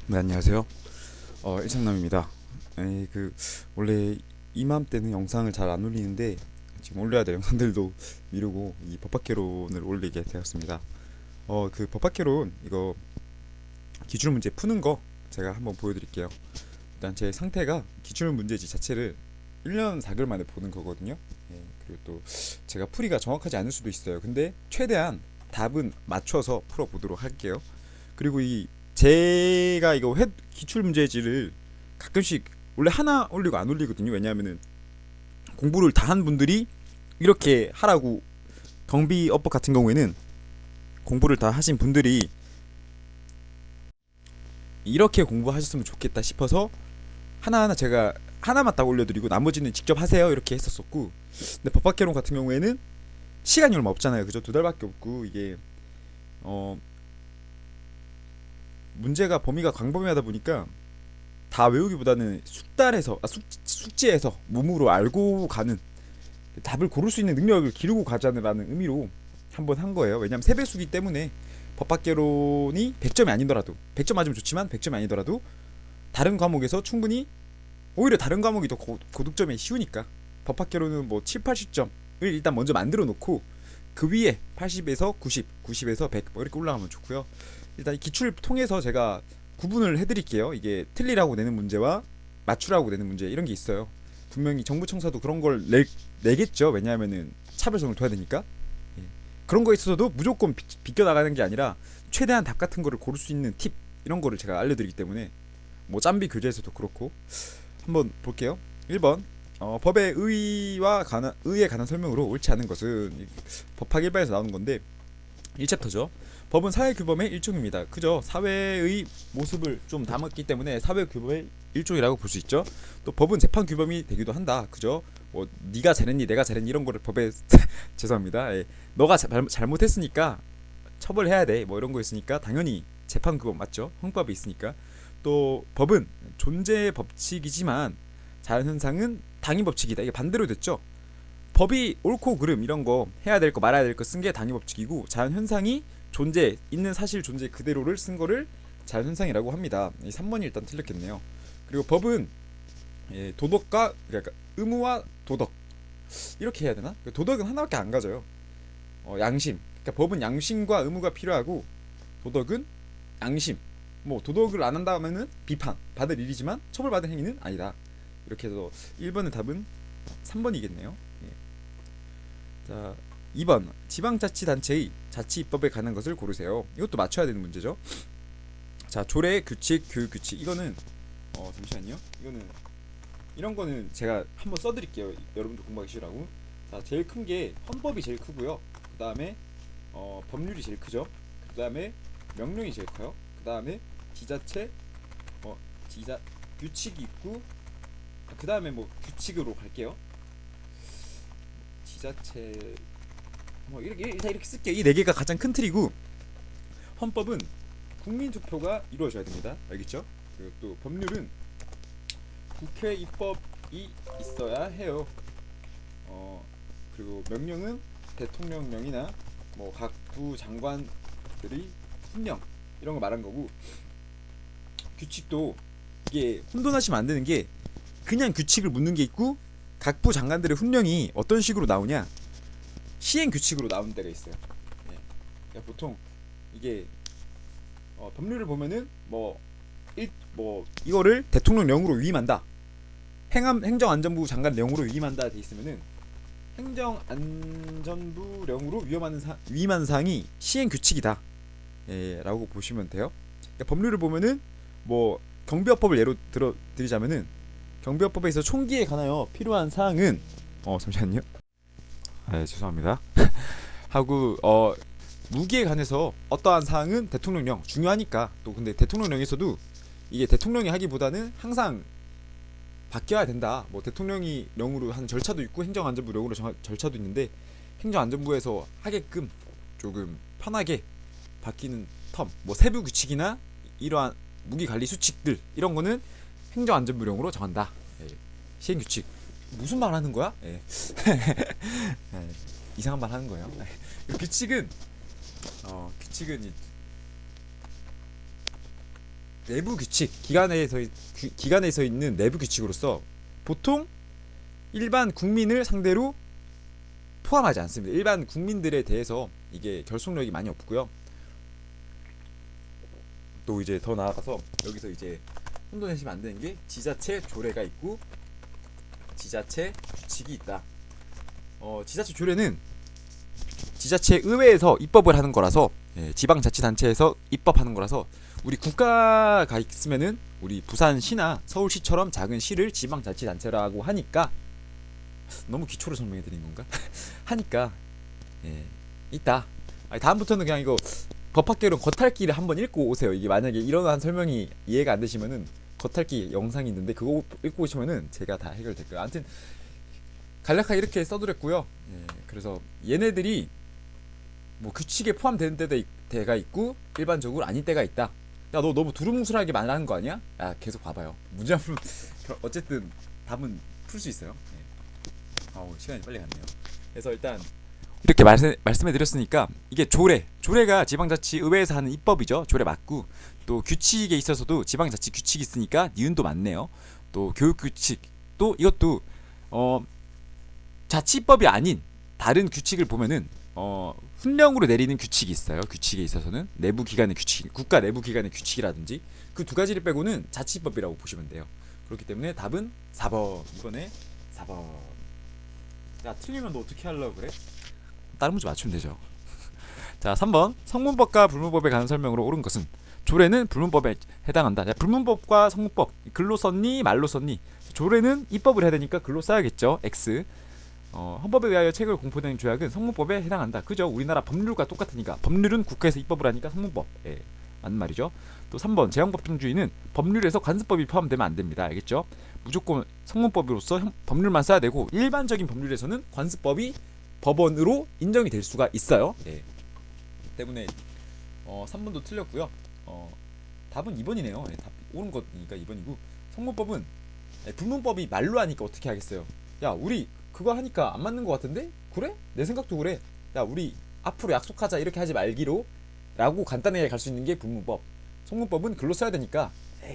네, 안녕하세요. 일창남입니다. 원래 이맘때는 영상을 잘 안 올리는데 지금 올려야 될 영상들도 미루고 이 법학개론을 올리게 되었습니다. 법학개론 이거 기출 문제 푸는 거 제가 한번 보여드릴게요. 일단 제 상태가 기출 문제지 자체를 1년 4개월 만에 보는 거거든요. 예, 그리고 또 제가 풀이가 정확하지 않을 수도 있어요. 근데 최대한 답은 맞춰서 풀어보도록 할게요. 그리고 이 제가 이거 기출 문제지를 가끔씩 원래 하나 올리고 안 올리거든요. 왜냐하면은 공부를 다 한 분들이 이렇게 하라고, 경비 업법 같은 경우에는 공부를 다 하신 분들이 이렇게 공부하셨으면 좋겠다 싶어서 하나하나 제가 하나만 딱 올려드리고 나머지는 직접 하세요 이렇게 했었었고, 근데 법학개론 같은 경우에는 시간이 얼마 없잖아요. 그죠? 2달밖에 없고 이게 어 문제가 범위가 광범위하다 보니까 다 외우기보다는 숙지에서 몸으로 알고 가는, 답을 고를 수 있는 능력을 기르고 가자는 의미로 한번 한 거예요. 왜냐면 세배수기 때문에 법학개론이 100점이 아니더라도 100점 맞으면 좋지만 100점이 아니더라도 다른 과목에서 충분히, 오히려 다른 과목이 더 고득점이 쉬우니까 법학개론은 뭐 7, 80점을 일단 먼저 만들어 놓고 그 위에 80에서 90, 90에서 100 뭐 이렇게 올라가면 좋고요. 일단 기출 통해서 제가 구분을 해드릴게요. 이게 틀리라고 내는 문제와 맞추라고 내는 문제 이런 게 있어요. 분명히 정부 청사도 그런 걸 내겠죠. 왜냐하면은 차별성을 둬야 되니까. 예. 그런 거에 있어서도 무조건 비껴 나가는 게 아니라 최대한 답 같은 거를 고를 수 있는 팁 이런 거를 제가 알려드리기 때문에 뭐 짬비 교재에서도 그렇고 한번 볼게요. 1번 법의 의에 관한 설명으로 옳지 않은 것은 법학 일반에서 나오는 건데 1챕터죠. 법은 사회 규범의 일종입니다. 그죠? 사회의 모습을 좀 담았기 때문에 사회 규범의 일종이라고 볼 수 있죠. 또 법은 재판 규범이 되기도 한다. 그죠? 뭐 네가 잘했니 내가 잘했니 이런 거를 법에 죄송합니다. 예. 너가 잘못했으니까 처벌해야 돼. 뭐 이런 거 있으니까 당연히 재판 규범 맞죠? 형법이 있으니까. 또 법은 존재의 법칙이지만 자연현상은 당위 법칙이다. 이게 반대로 됐죠. 법이 옳고 그름 이런 거 해야 될 거 말아야 될 거 쓴 게 당위 법칙이고, 자연현상이 존재 있는 사실 존재 그대로를 쓴 거를 자연현상이라고 합니다. 이 3번이 일단 틀렸겠네요. 그리고 법은 도덕과, 그러니까 의무와 도덕 이렇게 해야 되나? 도덕은 하나밖에 안 가져요. 양심. 그러니까 법은 양심과 의무가 필요하고 도덕은 양심. 뭐 도덕을 안 한다면은 비판 받을 일이지만 처벌받을 행위는 아니다. 이렇게 해서 1번의 답은 3번이겠네요. 자, 2번 지방자치단체의 자치입법에 관한 것을 고르세요. 이것도 맞춰야 되는 문제죠. 자, 조례, 규칙, 교육 규칙. 이거는 잠시만요. 이거는 이런 거는 제가 한번 써드릴게요. 여러분들 공부하기 쉬우라고. 자, 제일 큰 게 헌법이 제일 크고요. 그 다음에 법률이 제일 크죠. 그 다음에 명령이 제일 커요. 그 다음에 지자체, 지자 규칙이 있고, 그 다음에 뭐 규칙으로 갈게요. 지자체 뭐 이렇게 쓸게요. 이 네 개가 가장 큰 틀이고, 헌법은 국민 투표가 이루어져야 됩니다. 알겠죠? 그리고 또 법률은 국회 입법이 있어야 해요. 그리고 명령은 대통령령이나 뭐 각 부 장관들이 훈령 이런 거 말한 거고, 규칙도 이게 혼돈하시면 안 되는 게 그냥 규칙을 묻는 게 있고 각 부 장관들의 훈령이 어떤 식으로 나오냐, 시행 규칙으로 나오는 데가 있어요. 네. 그러니까 보통 이게 법률을 보면은 뭐 이거를 대통령령으로 위임한다, 행정안전부 장관령으로 위임한다 돼 있으면은 행정안전부령으로 위임하는 사항이 시행 규칙이다. 예, 라고 보시면 돼요. 그러니까 법률을 보면은 뭐 경비업법을 예로 들어 드리자면은 경비업법에서 총기에 관하여 필요한 사항은 잠시만요. 아, 죄송합니다. 하고 무기에 관해서 어떠한 사항은 대통령령 중요하니까, 또 근데 대통령령에서도 이게 대통령이 하기보다는 항상 바뀌어야 된다. 뭐 대통령이 령으로 하는 절차도 있고 행정안전부 령으로 절차도 있는데, 행정안전부에서 하게끔 조금 편하게 바뀌는 텀, 뭐 세부 규칙이나 이러한 무기 관리 수칙들 이런 거는 행정안전부령으로 정한다. 예. 시행 규칙 무슨 말 하는 거야? 예. 예. 이상한 말 하는 거예요. 예. 규칙은 내부 규칙, 기관에서 있는 내부 규칙으로서 보통 일반 국민을 상대로 포함하지 않습니다. 일반 국민들에 대해서 이게 결속력이 많이 없고요. 또 이제 더 나아가서 여기서 이제 혼돈 내시면 안 되는 게 지자체 조례가 있고 지자체 규칙이 있다. 지자체 조례는 지자체 의회에서 입법을 하는 거라서, 지방자치단체에서 입법하는 거라서 우리 국가가 있으면은 우리 부산시나 서울시처럼 작은 시를 지방자치단체라고 하니까, 너무 기초로 설명해 드린 건가? 하니까 있다. 다음부터는 그냥 이거 법학개론 겉핥기를 한번 읽고 오세요. 이게 만약에 이런 설명이 이해가 안 되시면은 겉핥기 영상이 있는데 그거 읽고 오시면은 제가 다 해결될 거예요. 아무튼 간략하게 이렇게 써드렸고요. 그래서 얘네들이 뭐 규칙에 포함되는 때가 있고 일반적으로 아닌 때가 있다. 야, 너 너무 두루뭉술하게 말하는 거 아니야? 야, 계속 봐봐요. 문제 한 푼 어쨌든 답은 풀 수 있어요. 시간이 빨리 갔네요. 그래서 일단 이렇게 말씀해 드렸으니까 이게 조례가 지방자치의회에서 하는 입법이죠. 조례 맞고, 또 규칙에 있어서도 지방자치 규칙이 있으니까 니은도 맞네요. 또 교육규칙, 또 이것도 자치법이 아닌 다른 규칙을 보면은 훈령으로 내리는 규칙이 있어요. 규칙에 있어서는 내부 기관의 규칙, 국가 내부 기관의 규칙이라든지 그 두 가지를 빼고는 자치법이라고 보시면 돼요. 그렇기 때문에 답은 4번. 이번에 4번. 야, 틀리면 너 어떻게 하려고 그래? 다른 문제 맞추면 되죠. 자, 3번. 성문법과 불문법에 관한 설명으로 옳은 것은 조례는 불문법에 해당한다. 자, 불문법과 성문법 글로 썼니 말로 썼니? 조례는 입법을 해야 되니까 글로 써야겠죠. X. 헌법에 의하여 책을 공포되는 조약은 성문법에 해당한다. 그죠? 우리나라 법률과 똑같으니까. 법률은 국회에서 입법을 하니까 성문법. 맞는 말이죠. 또 3번. 제왕법정주의는 법률에서 관습법이 포함되면 안 됩니다. 알겠죠? 무조건 성문법으로서 법률만 써야 되고, 일반적인 법률에서는 관습법이 법원으로 인정이 될 수가 있어요. 때문에 3번도 틀렸고요. 답은 2번이네요. 답 옳은 거니까 2번이고, 성문법은 불문법이 말로 하니까 어떻게 하겠어요? 야, 우리 그거 하니까 안 맞는 것 같은데? 그래? 내 생각도 그래. 야, 우리 앞으로 약속하자 이렇게 하지 말기로 라고 간단하게 갈 수 있는 게 불문법. 성문법은 글로 써야 되니까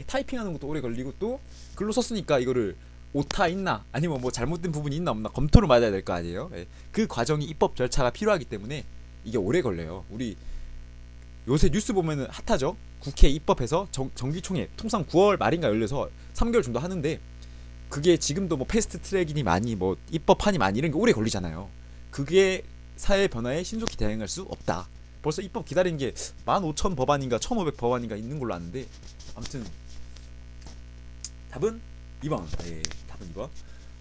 타이핑하는 것도 오래 걸리고, 또 글로 썼으니까 이거를 오타 있나 아니면 뭐 잘못된 부분이 있나 없나 검토를 받아야 될 거 아니에요. 그 과정이 입법 절차가 필요하기 때문에 이게 오래 걸려요. 우리 요새 뉴스 보면은 핫하죠. 국회 입법해서 정기총회 통상 9월 말인가 열려서 3개월 정도 하는데, 그게 지금도 뭐 패스트 트랙이니 많이 뭐 입법하니 많이 이런 게 오래 걸리잖아요. 그게 사회 변화에 신속히 대응할 수 없다. 벌써 입법 기다리는 게 15,000 법안인가 1,500 법안인가 있는 걸로 아는데, 아무튼 답은 2번. 답은 2번.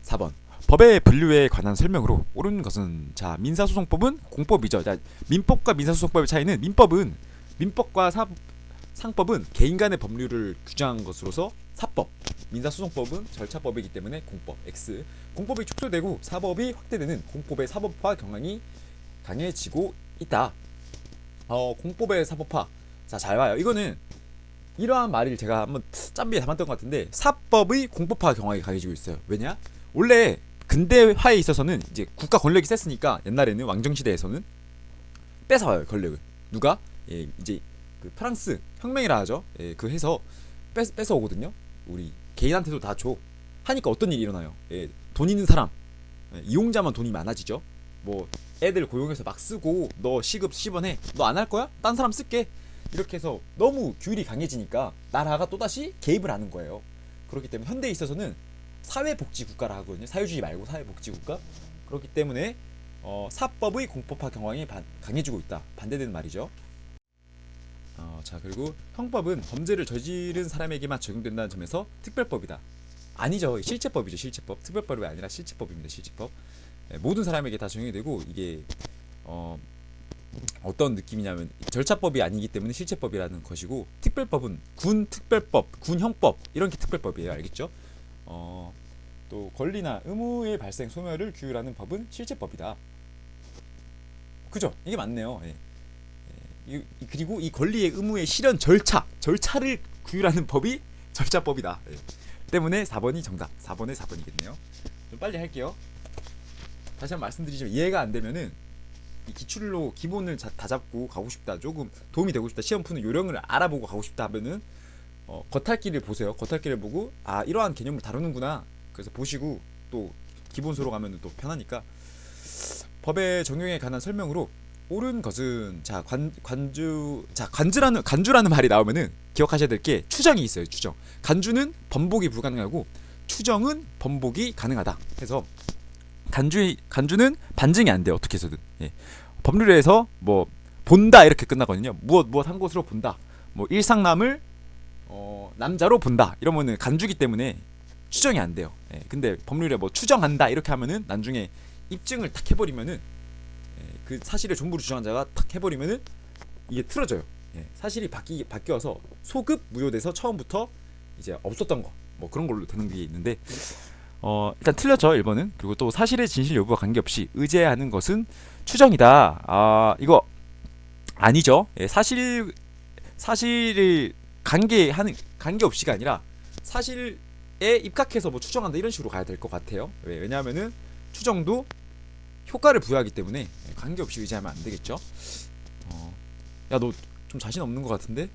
4번. 법의 분류에 관한 설명으로 옳은 것은, 자, 민사소송법은 공법이죠. 자, 민법과 민사소송법의 차이는, 민법과 상법은 개인 간의 법률을 규정한 것으로서 사법, 민사소송법은 절차법이기 때문에 공법. X. 공법이 축소되고 사법이 확대되는 공법의 사법화 경향이 강해지고 있다. 공법의 사법화. 자, 잘 봐요. 이거는 이러한 말을 제가 한번 짬비에 담았던 것 같은데, 사법의 공법화 경향이 강해지고 있어요. 왜냐? 원래 근대화에 있어서는 이제 국가 권력이 셌으니까, 옛날에는 왕정시대에서는 뺏어와요, 권력을. 누가? 이제 그 프랑스 혁명이라 하죠. 그 해서 뺏어오거든요. 우리 개인한테도 다 줘. 하니까 어떤 일이 일어나요? 돈 있는 사람, 이용자만 돈이 많아지죠. 뭐 애들 고용해서 막 쓰고, 너 시급 10원 해. 너 안 할 거야? 딴 사람 쓸게. 이렇게 해서 너무 규율이 강해지니까 나라가 또다시 개입을 하는 거예요. 그렇기 때문에 현대에 있어서는 사회복지국가라 하거든요. 사회주의 말고 사회복지국가. 그렇기 때문에 사법의 공법화 경향이 강해지고 있다. 반대되는 말이죠. 자, 그리고 형법은 범죄를 저지른 사람에게만 적용된다는 점에서 특별법이다. 아니죠. 실체법이죠. 실체법. 특별법이 아니라 실체법입니다. 실체법. 모든 사람에게 다 적용이 되고, 이게 어떤 느낌이냐면 절차법이 아니기 때문에 실체법이라는 것이고, 특별법은 군 특별법, 군 형법 이런 게 특별법이에요. 알겠죠? 또 권리나 의무의 발생 소멸을 규율하는 법은 실체법이다. 그죠? 이게 맞네요. 그리고 이 권리의 의무의 실현 절차를 규율하는 법이 절차법이다. 때문에 4번이 정답. 4번에 4번이겠네요. 좀 빨리 할게요. 다시 한번 말씀드리지만, 이해가 안 되면은 이 기출로 기본을 다 잡고 가고 싶다, 조금 도움이 되고 싶다, 시험 푸는 요령을 알아보고 가고 싶다 하면은 겉핥기를 보세요. 겉핥기를 보고 아 이러한 개념을 다루는구나. 그래서 보시고 또 기본소로 가면은 또 편하니까 법의 적용에 관한 설명으로 옳은 것은 자 간주라는 말이 나오면은 기억하셔야 될 게 추정이 있어요. 추정. 간주는 번복이 불가능하고 추정은 번복이 가능하다. 그래서 간주는 반증이 안 돼요. 어떻게 해서든. 예. 법률에서 뭐 본다 이렇게 끝나거든요. 무엇 한 것으로 본다. 뭐 일상남을 남자로 본다 이러면은 간주기 때문에 추정이 안 돼요. 예. 근데 법률에 뭐 추정한다 이렇게 하면은 나중에 입증을 탁 해버리면은 그 사실의 전부를 주장한 자가 탁 해버리면은 이게 틀어져요. 예. 사실이 바뀌어서 소급 무효돼서 처음부터 이제 없었던 거 뭐 그런 걸로 되는 게 있는데 일단 틀렸죠 1번은. 그리고 또 사실의 진실 여부와 관계없이 의제하는 것은 추정이다. 아 이거 아니죠. 예, 사실을 관계없이가 아니라 사실에 입각해서 뭐 추정한다 이런 식으로 가야 될 것 같아요. 왜냐하면은 추정도 효과를 부여하기 때문에 관계없이 의지하면 안 되겠죠. 야 너 좀 자신 없는 것 같은데?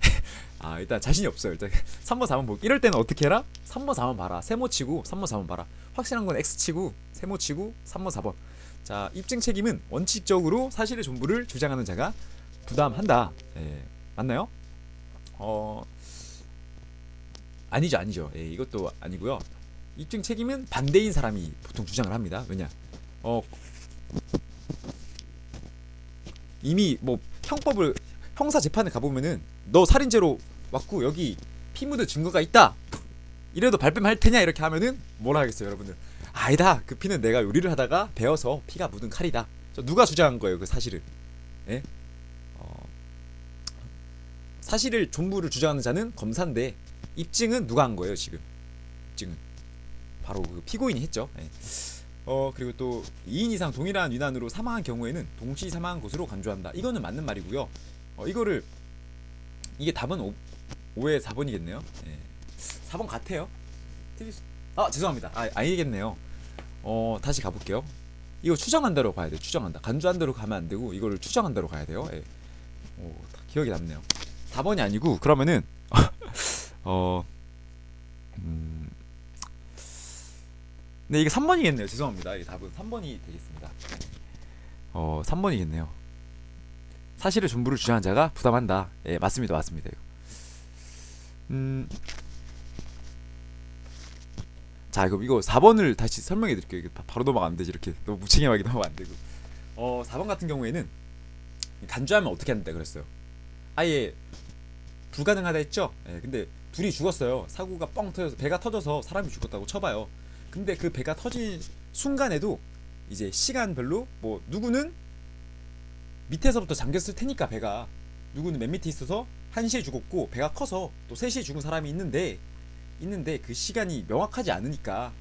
아 일단 자신이 없어요. 일단 3번 4번 보기. 이럴 때는 어떻게 해라? 3번 4번 봐라. 세모 치고 3번 4번 봐라. 확실한 건 X 치고 세모 치고 3번 4번. 자 입증 책임은 원칙적으로 사실의 전부를 주장하는 자가 부담한다. 예, 맞나요? 아니죠. 예, 이것도 아니고요. 입증 책임은 반대인 사람이 보통 주장을 합니다. 왜냐? 이미 뭐 형사 재판에 가보면은 너 살인죄로 왔고 여기 피 묻은 증거가 있다. 이래도 발뺌할 테냐 이렇게 하면은 뭐라 하겠어요, 여러분들? 아니다. 그 피는 내가 요리를 하다가 베어서 피가 묻은 칼이다. 누가 주장한 거예요, 그 사실을? 예? 사실을 전부를 주장하는 자는 검사인데 입증은 누가 한 거예요, 지금? 입증은 바로 그 피고인이 했죠. 예. 그리고 또 2인 이상 동일한 위난으로 사망한 경우에는 동시 사망한 것으로 간주한다. 이거는 맞는 말이고요. 이게 답은 5의 4번이겠네요. 예. 4번 같아요. 죄송합니다. 아니겠네요. 다시 가볼게요. 이거 추정한다로 가야 돼. 추정한다. 간주한다로 가면 안 되고 이거를 추정한다로 가야 돼요. 예. 기억이 남네요. 4번이 아니고 그러면은 네, 이게 3번이겠네요. 죄송합니다. 이게 답은 3번이 되겠습니다. 3번이겠네요. 사실의 전부를 주장한 자가 부담한다. 예, 맞습니다. 이거. 자, 그럼 이거 4번을 다시 설명해 드릴게요. 이게 바로 넘어가 안 되지. 이렇게 너무 무책임하게 넘어가 안 되고. 4번 같은 경우에는 간주하면 어떻게 한다 그랬어요. 아예 불가능하다 했죠. 예, 근데 둘이 죽었어요. 사고가 뻥 터져서 배가 터져서 사람이 죽었다고 쳐봐요. 근데 그 배가 터진 순간에도 이제 시간별로 뭐 누구는 밑에서부터 잠겼을 테니까 배가 누구는 맨 밑에 있어서 1시에 죽었고 배가 커서 또 3시에 죽은 사람이 있는데 그 시간이 명확하지 않으니까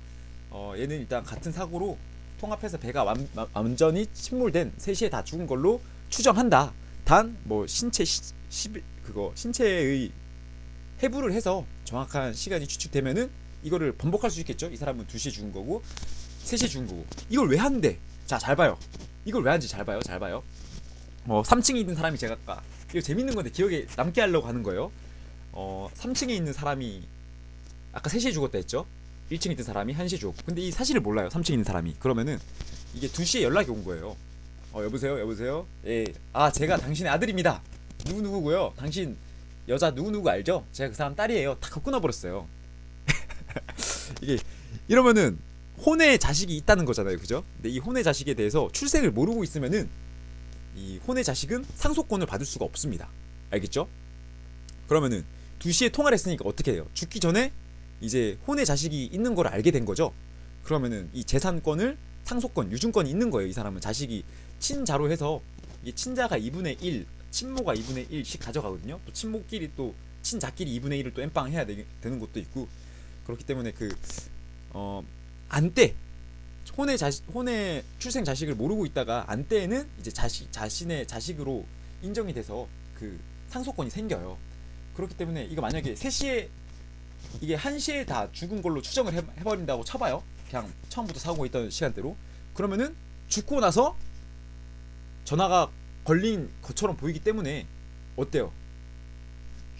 얘는 일단 같은 사고로 통합해서 배가 완전히 침몰된 3시에 다 죽은 걸로 추정한다. 단 뭐 신체의 해부를 해서 정확한 시간이 추측되면은 이거를 번복할 수 있겠죠. 이 사람은 2시에 죽은 거고 3시에 죽은 거고. 이걸 왜 한대? 자, 잘 봐요. 이걸 왜 한지 잘 봐요. 3층에 있는 사람이 제가 아까 이거 재밌는 건데 기억에 남게 하려고 하는 거예요. 3층에 있는 사람이 아까 3시에 죽었다 했죠. 1층에 있는 사람이 1시에 죽었고. 근데 이 사실을 몰라요. 3층에 있는 사람이. 그러면은 이게 2시에 연락이 온 거예요. 여보세요? 예. 제가 당신의 아들입니다. 누구누구고요. 당신 여자 누구누구 알죠? 제가 그 사람 딸이에요. 다 끊어버렸어요. 이게 이러면은 혼의 자식이 있다는 거잖아요. 그죠? 근데 이 혼의 자식에 대해서 출생을 모르고 있으면은 이 혼의 자식은 상속권을 받을 수가 없습니다. 알겠죠? 그러면은 2시에 통화를 했으니까 어떻게 돼요? 죽기 전에 이제 혼의 자식이 있는 걸 알게 된 거죠. 그러면은 이 재산권을 상속권, 유증권이 있는 거예요. 이 사람은 자식이 친자로 해서 이게 친자가 2분의 1, 친모가 2분의 1씩 가져가거든요. 또 친모끼리 또 친자끼리 2분의 1을 또 엠빵 해야 되는 것도 있고. 그렇기 때문에 안때 혼의 출생 자식을 모르고 있다가 안때에는 이제 자신의 자식으로 인정이 돼서 그 상속권이 생겨요. 그렇기 때문에 이거 만약에 3시에 이게 1시에 다 죽은 걸로 추정을 해버린다고 쳐봐요. 그냥 처음부터 사고가 있던 시간대로. 그러면은 죽고 나서 전화가 걸린 것처럼 보이기 때문에 어때요?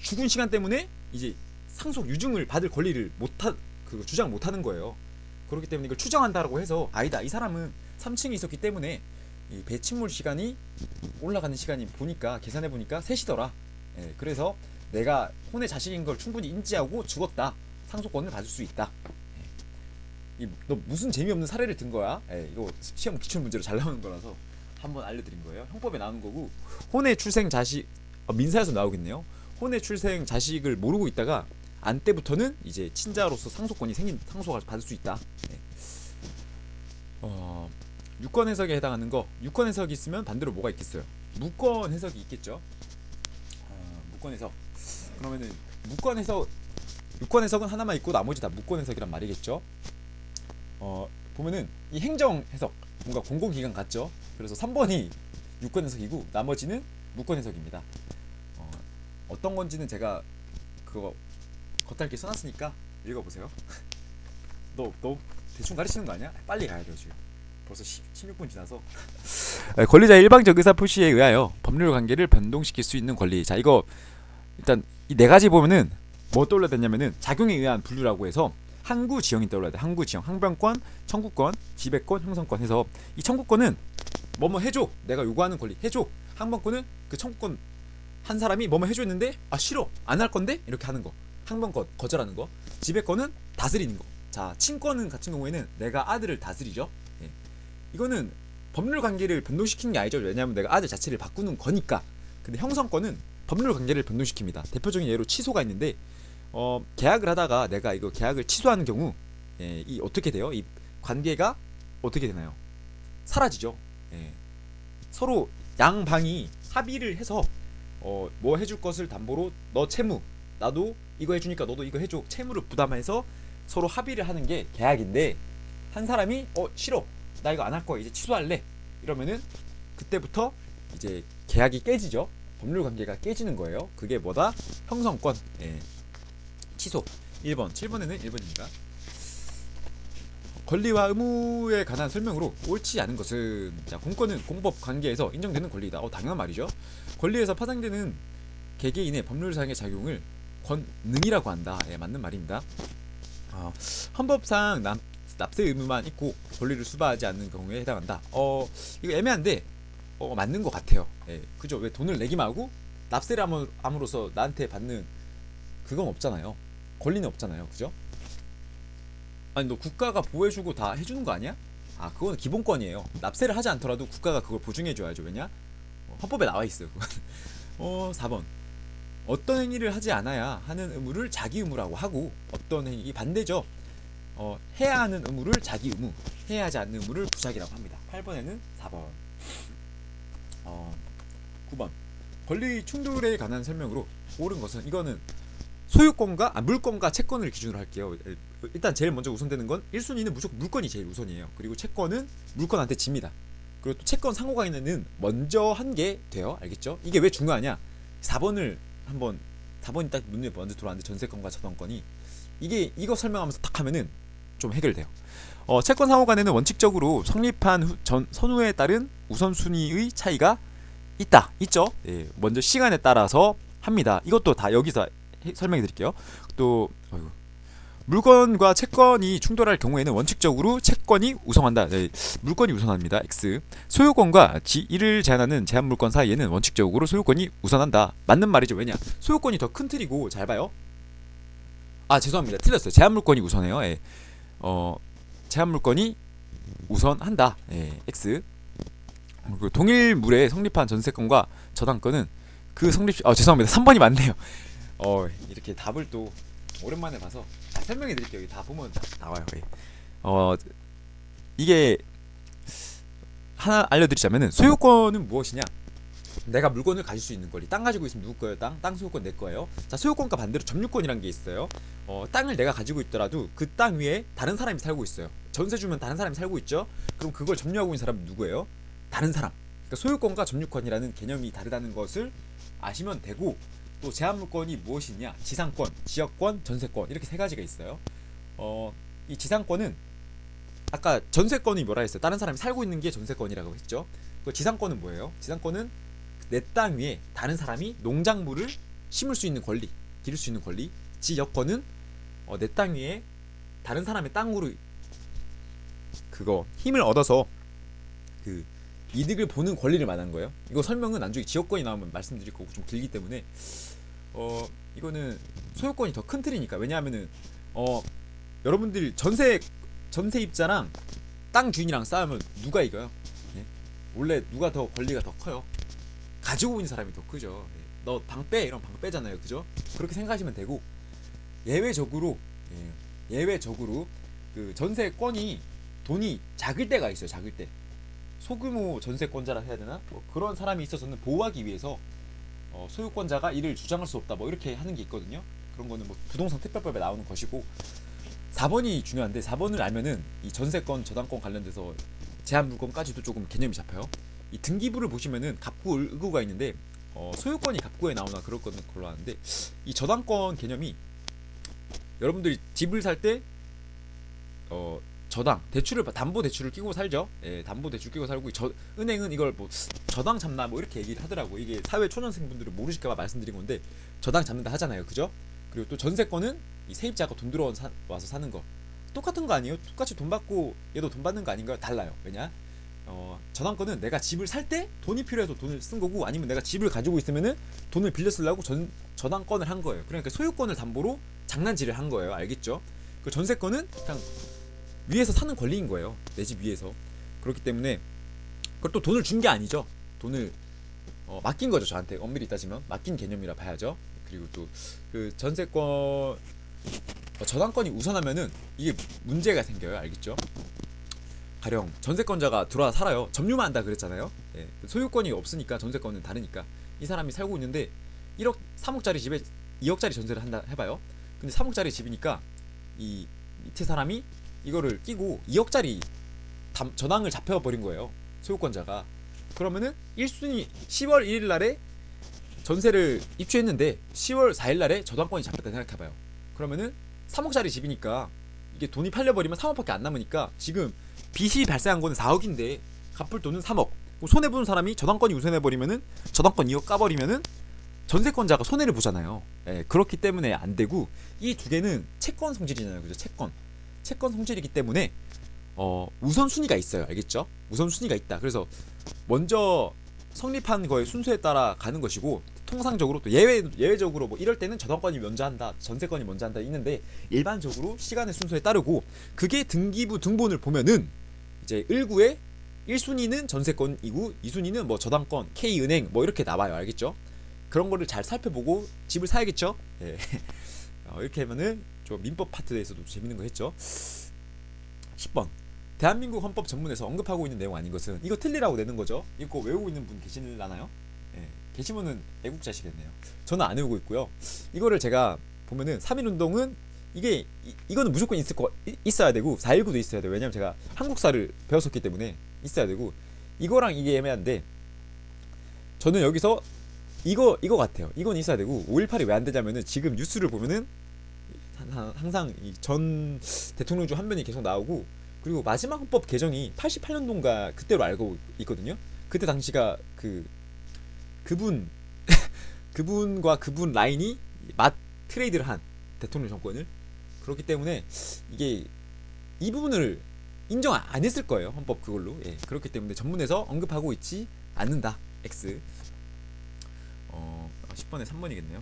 죽은 시간 때문에 이제 상속 유증을 받을 권리를 주장 못하는 거예요. 그렇기 때문에 이걸 추정한다라고 해서 아니다, 이 사람은 3층에 있었기 때문에 이 배침몰 시간이 올라가는 시간이 보니까 계산해 보니까 3시더라. 예, 그래서 내가 혼의 자식인 걸 충분히 인지하고 죽었다. 상속권을 받을 수 있다. 너 무슨 재미없는 사례를 든 거야? 이거 시험 기출 문제로 잘 나오는 거라서 한번 알려드린 거예요. 형법에 나오는 거고, 혼의 출생 자식, 민사에서 나오겠네요. 혼의 출생 자식을 모르고 있다가 안 때부터는 이제 친자로서 상속권이 상속을 받을 수 있다. 유권 해석에 해당하는 거, 유권 해석이 있으면 반대로 뭐가 있겠어요? 무권 해석이 있겠죠. 무권 해석. 그러면은 유권 해석은 하나만 있고 나머지 다 무권 해석이란 말이겠죠. 보면은 이 행정 해석, 뭔가 공공기관 같죠. 그래서 3번이 유권 해석이고 나머지는 무권 해석입니다. 어떤 건지는 제가 그거 겉핥기 써놨으니까 읽어보세요. 너 대충 가르치는 거 아니야? 빨리 가야 돼요. 지금 벌써 16분 지나서. 권리자의 일방적 의사 표시에 의하여 법률 관계를 변동시킬 수 있는 권리. 자, 이거 일단 이 네 가지 보면은 뭐 떠올려야 되냐면은 작용에 의한 분류라고 해서 항구 지형이 떠올라야 돼. 항구 지형, 항변권, 청구권, 지배권, 형성권 해서 이 청구권은 뭐뭐 해줘, 내가 요구하는 권리 해줘. 항변권은 그 청구권 한 사람이 뭐뭐 해줬는데 싫어, 안 할 건데 이렇게 하는 거. 항변권 거절하는 거. 지배권은 다스리는 거. 자, 친권은 같은 경우에는 내가 아들을 다스리죠. 이거는 법률 관계를 변동시키는 게 아니죠. 왜냐하면 내가 아들 자체를 바꾸는 거니까. 근데 형성권은 법률 관계를 변동시킵니다. 대표적인 예로 취소가 있는데 계약을 하다가 내가 이거 계약을 취소하는 경우 이 어떻게 돼요? 이 관계가 어떻게 되나요? 사라지죠. 서로 양방이 합의를 해서 뭐 해줄 것을 담보로 너 채무, 나도 이거 해주니까 너도 이거 해줘, 채무를 부담해서 서로 합의를 하는 게 계약인데, 한 사람이 싫어, 나 이거 안 할 거야, 이제 취소할래, 이러면은 그때부터 이제 계약이 깨지죠. 법률 관계가 깨지는 거예요. 그게 뭐다? 형성권. 취소. 1번, 7번에는 1번입니다. 권리와 의무에 관한 설명으로 옳지 않은 것은, 자, 공권은 공법 관계에서 인정되는 권리이다. 당연한 말이죠. 권리에서 파생되는 개개인의 법률상의 작용을 권능이라고 한다. 맞는 말입니다. 헌법상 납세 의무만 있고 권리를 수반하지 않는 경우에 해당한다. 이거 애매한데 맞는 것 같아요. 그죠? 왜 돈을 내기만 하고 납세를 함으로써 나한테 받는 그건 없잖아요. 권리는 없잖아요. 그죠? 아니, 너 국가가 보호해주고 다 해주는 거 아니야? 그건 기본권이에요. 납세를 하지 않더라도 국가가 그걸 보증해줘야죠. 왜냐? 헌법에 나와있어요. 4번, 어떤 행위를 하지 않아야 하는 의무를 자기 의무라고 하고, 어떤 행위, 반대죠. 해야 하는 의무를 자기 의무, 해야 하지 않는 의무를 부작이라고 합니다. 8번에는 4번. 9번, 권리 충돌에 관한 설명으로 옳은 것은, 이거는 소유권과 물권과 채권을 기준으로 할게요. 일단 제일 먼저 우선되는 건 1순위는 무조건 물권이 제일 우선이에요. 그리고 채권은 물권한테 집니다. 그리고 또 채권 상호간에는 먼저 한 게 돼요. 알겠죠? 이게 왜 중요하냐? 4번이 딱 눈에 먼저 들어왔는데, 전세권과 저당권이, 이거 설명하면서 딱 하면은 좀 해결돼요. 채권 상호간에는 원칙적으로 성립한 선후에 따른 우선순위의 차이가 있죠? 먼저 시간에 따라서 합니다. 이것도 다 여기서 설명해 드릴게요. 또 물건과 채권이 충돌할 경우에는 원칙적으로 채권이 우선한다. 물건이 우선합니다. X. 소유권과 이를 제한하는 제한물권 사이에는 원칙적으로 소유권이 우선한다. 맞는 말이죠. 왜냐? 소유권이 더 큰 틀이고, 잘 봐요. 죄송합니다. 틀렸어요. 제한물권이 우선해요. 제한물권이 우선한다. X. 그리고 동일물에 성립한 전세권과 저당권은 그 죄송합니다. 3번이 맞네요. 이렇게 답을 또 오랜만에 봐서 설명해 드릴게요. 다 보면 다 나와요. 이게 하나 알려드리자면은, 소유권은 무엇이냐? 내가 물건을 가질 수 있는 권리. 땅 가지고 있으면 누구 거예요? 땅 소유권 내 거예요. 자, 소유권과 반대로 점유권이란 게 있어요. 땅을 내가 가지고 있더라도 그 땅 위에 다른 사람이 살고 있어요. 전세 주면 다른 사람이 살고 있죠. 그럼 그걸 점유하고 있는 사람은 누구예요? 다른 사람. 그러니까 소유권과 점유권이라는 개념이 다르다는 것을 아시면 되고, 또 제한물권이 무엇이냐? 지상권, 지역권, 전세권, 이렇게 세 가지가 있어요. 이 지상권은 아까 전세권이 뭐라 했어요? 다른 사람이 살고 있는 게 전세권이라고 했죠. 그 지상권은 뭐예요? 지상권은 내 땅 위에 다른 사람이 농작물을 심을 수 있는 권리, 기를 수 있는 권리. 지 여권은 내 땅 위에 다른 사람의 땅으로 그거 힘을 얻어서 그 이득을 보는 권리를 말하는 거예요. 이거 설명은 나중에 지역권이 나오면 말씀드릴 거고 좀 길기 때문에 이거는 소유권이 더 큰 틀이니까. 왜냐하면은 여러분들 전세입자랑 땅 주인이랑 싸우면 누가 이겨요? 예? 원래 누가 더 권리가 더 커요? 가지고 있는 사람이 더 크죠. 예. 너 방 빼 이런 방 빼잖아요, 그죠? 그렇게 생각하시면 되고 예외적으로 그 전세권이 돈이 작을 때가 있어요. 작을 때 소규모 전세권자라 해야 되나? 뭐 그런 사람이 있어서는 보호하기 위해서 소유권자가 이를 주장할 수 없다 뭐 이렇게 하는 게 있거든요. 그런 거는 뭐 부동산 특별법에 나오는 것이고 4번이 중요한데 4번을 알면은 이 전세권 저당권 관련돼서 제한 물건까지도 조금 개념이 잡혀요. 이 등기부를 보시면은 갑구 을구가 있는데 소유권이 갑구에 나오나 그럴 거는 걸로 아는데 이 저당권 개념이 여러분들이 집을 살 때 저당 대출을 담보 대출을 끼고 살죠. 예, 담보 대출 끼고 살고 은행은 이걸 뭐 저당 잡나 뭐 이렇게 얘기를 하더라고. 이게 사회 초년생분들은 모르실까봐 말씀드린 건데 저당 잡는다 하잖아요, 그죠? 그리고 또 전세권은 이 세입자가 돈 들어와서 사는 거 똑같은 거 아니에요? 똑같이 돈 받고 얘도 돈 받는 거 아닌가요? 달라요. 왜냐? 저당권은 내가 집을 살 때 돈이 필요해서 돈을 쓴 거고 아니면 내가 집을 가지고 있으면은 돈을 빌려 쓰려고 저당권을 한 거예요. 그러니까 소유권을 담보로 장난질을 한 거예요. 알겠죠? 그 전세권은 그냥 위에서 사는 권리인 거예요. 내 집 위에서. 그렇기 때문에 그걸 또 돈을 준 게 아니죠. 돈을 맡긴 거죠. 저한테 엄밀히 따지면 맡긴 개념이라 봐야죠. 그리고 또 그 전세권 저당권이 우선하면은 이게 문제가 생겨요. 알겠죠? 가령 전세권자가 들어와 살아요. 점유만 한다 그랬잖아요. 예. 소유권이 없으니까 전세권은 다르니까 이 사람이 살고 있는데 1억 3억짜리 집에 2억짜리 전세를 한다 해봐요. 근데 3억짜리 집이니까 이 밑에 사람이 이거를 끼고 2억짜리 저당을 잡혀버린 거예요. 소유권자가. 그러면은 1순위 10월 1일 날에 전세를 입주했는데 10월 4일 날에 저당권이 잡혔다 생각해봐요. 그러면은 3억짜리 집이니까 이게 돈이 팔려버리면 3억밖에 안 남으니까 지금 빚이 발생한 거는 4억인데 갚을 돈은 3억. 손해보는 사람이 저당권이 우선해버리면은 저당권 2억 까버리면은 전세권자가 손해를 보잖아요. 예, 그렇기 때문에 안 되고 이 두 개는 채권 성질이잖아요, 그죠? 채권 성질이기 때문에 우선순위가 있어요. 알겠죠? 우선순위가 있다. 그래서 먼저 성립한 거의 순서에 따라 가는 것이고 통상적으로 또 예외적으로 뭐 이럴 때는 저당권이 먼저 한다, 전세권이 먼저 한다 있는데 일반적으로 시간의 순서에 따르고 그게 등기부 등본을 보면은 이제 1구에 1순위는 전세권이고 2순위는 뭐 저당권, K은행 뭐 이렇게 나와요. 알겠죠? 그런 거를 잘 살펴보고 집을 사야겠죠? 예. 이렇게 하면은 좀 민법 파트에서도 재밌는 거 했죠. 10번 대한민국 헌법 전문에서 언급하고 있는 내용 아닌 것은 이거 틀리라고 내는 거죠. 이거 외우고 있는 분 계시나요? 예, 계시면은 애국자시겠네요. 저는 안 외우고 있고요. 이거를 제가 보면은 3.1운동은 이거는 무조건 있어야 되고 4.19도 있어야 돼요. 왜냐면 제가 한국사를 배웠었기 때문에 있어야 되고 이거랑 이게 애매한데 저는 여기서 이거 같아요. 이건 있어야 되고 5.18이 왜 안 되냐면은 지금 뉴스를 보면은 항상 이 전 대통령 중 한 명이 계속 나오고 그리고 마지막 헌법 개정이 88년도인가 그때로 알고 있거든요. 그때 당시가 그분과 그분 라인이 맞 트레이드를 한 대통령 정권을 그렇기 때문에 이게 이 부분을 인정 안 했을 거예요. 헌법 그걸로. 예, 그렇기 때문에 전문에서 언급하고 있지 않는다. X. 10번에 3번이겠네요.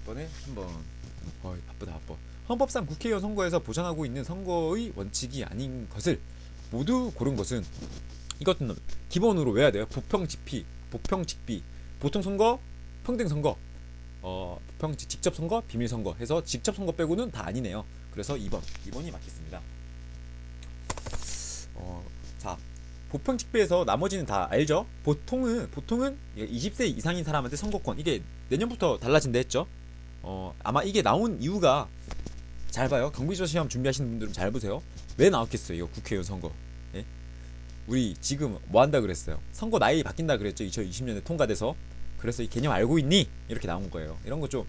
10번에 3번. 바쁘다. 헌법상 국회의원 선거에서 보장하고 있는 선거의 원칙이 아닌 것을 모두 고른 것은 이것은 기본으로 외워야 돼요. 보평직비, 보통선거, 평등선거, 직접선거, 비밀선거 해서 직접선거 빼고는 다 아니네요. 그래서 2번이 맞겠습니다. 자, 보평직비에서 나머지는 다 알죠? 보통은 20세 이상인 사람한테 선거권 이게 내년부터 달라진다 했죠? 아마 이게 나온 이유가 잘 봐요. 경비조 시험 준비하시는 분들은 잘 보세요. 왜 나왔겠어요? 이거 국회의원 선거. 예? 우리 지금 뭐 한다 그랬어요? 선거 나이 바뀐다 그랬죠? 2020년에 통과돼서. 그래서 이 개념 알고 있니? 이렇게 나온 거예요. 이런 거 좀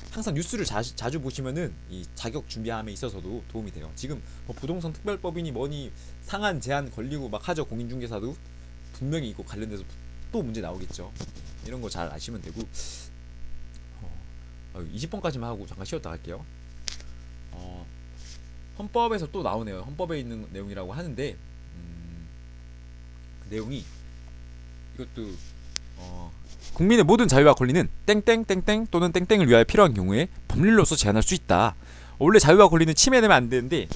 항상 뉴스를 자주 보시면은 이 자격 준비함에 있어서도 도움이 돼요. 지금 뭐 부동산 특별법이니 뭐니 상한 제한 걸리고 막 하죠. 공인중개사도 분명히 이거 관련돼서 또 문제 나오겠죠. 이런 거 잘 아시면 되고 20번까지만 하고 잠깐 쉬었다 갈게요. 어, 헌법에서 또 나오네요. 헌법에 있는 내용이라고 하는데 그 내용이 이것도 국민의 모든 자유와 권리는 땡땡땡땡 또는 땡땡을 위하여 필요한 경우에 법률로서 제한할 수 있다. 원래 자유와 권리는 침해되면 안 되는데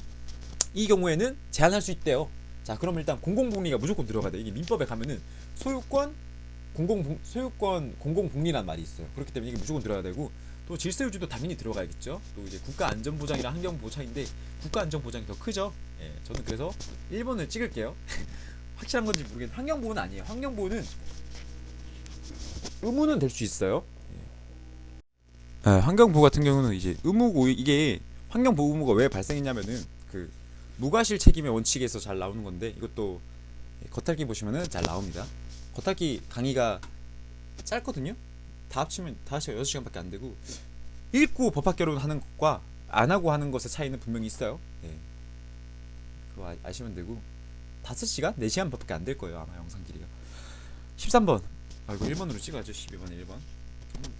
이 경우에는 제한할 수 있대요. 자, 그럼 일단 공공복리가 무조건 들어가야 돼. 이게 민법에 가면은 소유권, 공공복리란 말이 있어요. 그렇기 때문에 이게 무조건 들어가야 되고, 또 질서유지도 당연히 들어가야겠죠. 또 이제 국가안전보장이랑 환경보장인데 국가안전보장이 더 크죠. 예, 저는 그래서 1번을 찍을게요. 확실한 건지 모르겠는데 환경보호는 아니에요. 환경보호는 의무는 될 수 있어요. 예, 환경보호 같은 경우는 이제 의무고, 이게 환경보호 의무가 왜 발생했냐면은 그 무과실 책임의 원칙에서 잘 나오는 건데, 이것도 겉핥기 보시면은 잘 나옵니다. 겉핥기 강의가 짧거든요. 다 합치면 6시간밖에 안 되고, 읽고 법학결론 하는 것과 안 하고 하는 것의 차이는 분명히 있어요. 예. 그거 아시면 되고, 5시간? 4시간 밖에 안 될 거예요, 아마 영상 길이가. 13번. 이거 1번으로 찍어야죠. 12번에 1번.